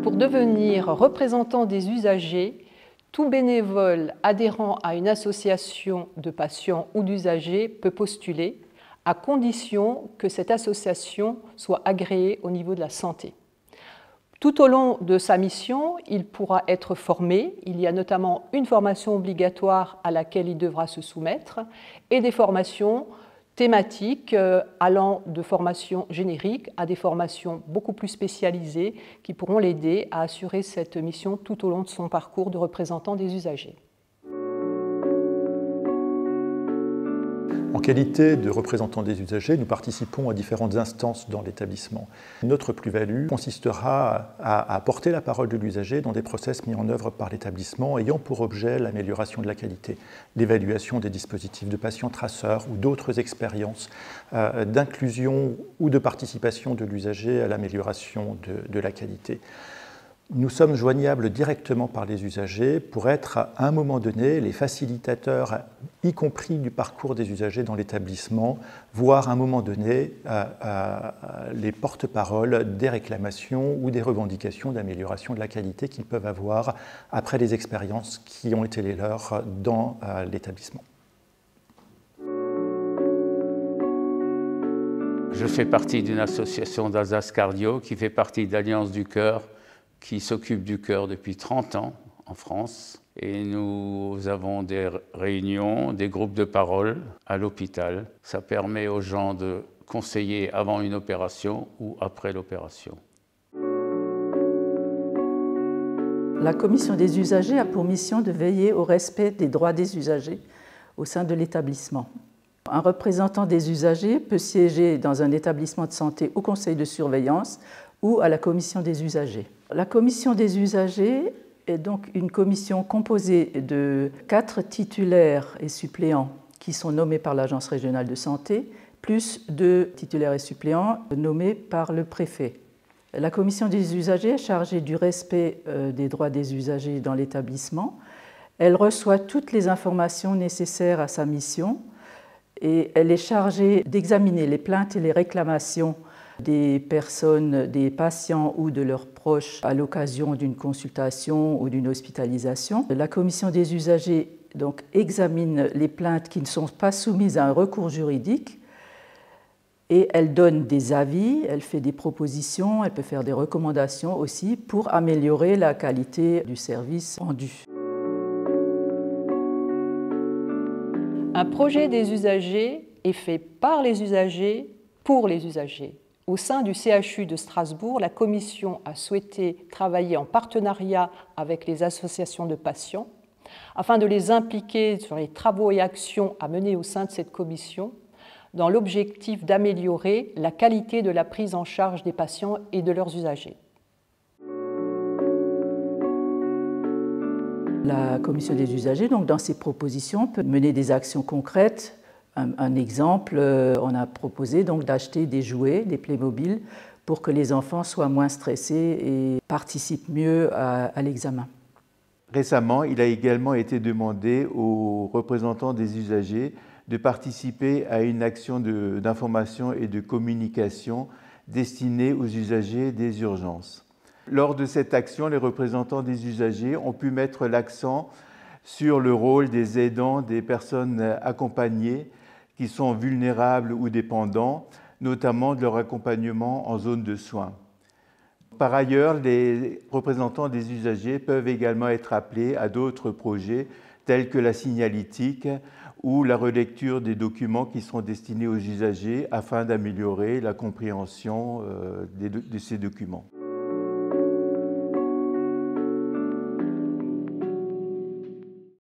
Pour devenir représentant des usagers, tout bénévole adhérent à une association de patients ou d'usagers peut postuler, à condition que cette association soit agréée au niveau de la santé. Tout au long de sa mission, il pourra être formé. Il y a notamment une formation obligatoire à laquelle il devra se soumettre et des formations thématiques allant de formations génériques à des formations beaucoup plus spécialisées qui pourront l'aider à assurer cette mission tout au long de son parcours de représentant des usagers. En qualité de représentant des usagers, nous participons à différentes instances dans l'établissement. Notre plus-value consistera à porter la parole de l'usager dans des process mis en œuvre par l'établissement ayant pour objet l'amélioration de la qualité, l'évaluation des dispositifs de patients traceurs ou d'autres expériences d'inclusion ou de participation de l'usager à l'amélioration de la qualité. Nous sommes joignables directement par les usagers pour être à un moment donné les facilitateurs, y compris du parcours des usagers dans l'établissement, voire à un moment donné les porte-paroles des réclamations ou des revendications d'amélioration de la qualité qu'ils peuvent avoir après les expériences qui ont été les leurs dans l'établissement. Je fais partie d'une association d'Alsace Cardio qui fait partie d'Alliance du Cœur, qui s'occupe du cœur depuis 30 ans en France. Et nous avons des réunions, des groupes de parole à l'hôpital. Ça permet aux gens de conseiller avant une opération ou après l'opération. La commission des usagers a pour mission de veiller au respect des droits des usagers au sein de l'établissement. Un représentant des usagers peut siéger dans un établissement de santé au conseil de surveillance ou à la commission des usagers. La commission des usagers est donc une commission composée de 4 titulaires et suppléants qui sont nommés par l'Agence régionale de santé, plus 2 titulaires et suppléants nommés par le préfet. La commission des usagers est chargée du respect des droits des usagers dans l'établissement. Elle reçoit toutes les informations nécessaires à sa mission et elle est chargée d'examiner les plaintes et les réclamations des personnes, des patients ou de leurs proches à l'occasion d'une consultation ou d'une hospitalisation. La commission des usagers donc, examine les plaintes qui ne sont pas soumises à un recours juridique et elle donne des avis, elle fait des propositions, elle peut faire des recommandations aussi pour améliorer la qualité du service rendu. Un projet des usagers est fait par les usagers pour les usagers. Au sein du CHU de Strasbourg, la commission a souhaité travailler en partenariat avec les associations de patients afin de les impliquer sur les travaux et actions à mener au sein de cette commission dans l'objectif d'améliorer la qualité de la prise en charge des patients et de leurs usagers. La commission des usagers, donc, dans ses propositions, peut mener des actions concrètes. Un exemple, on a proposé donc d'acheter des jouets, des Playmobil, pour que les enfants soient moins stressés et participent mieux à l'examen. Récemment, il a également été demandé aux représentants des usagers de participer à une action d'information et de communication destinée aux usagers des urgences. Lors de cette action, les représentants des usagers ont pu mettre l'accent sur le rôle des aidants, des personnes accompagnées qui sont vulnérables ou dépendants, notamment de leur accompagnement en zone de soins. Par ailleurs, les représentants des usagers peuvent également être appelés à d'autres projets tels que la signalétique ou la relecture des documents qui seront destinés aux usagers afin d'améliorer la compréhension de ces documents.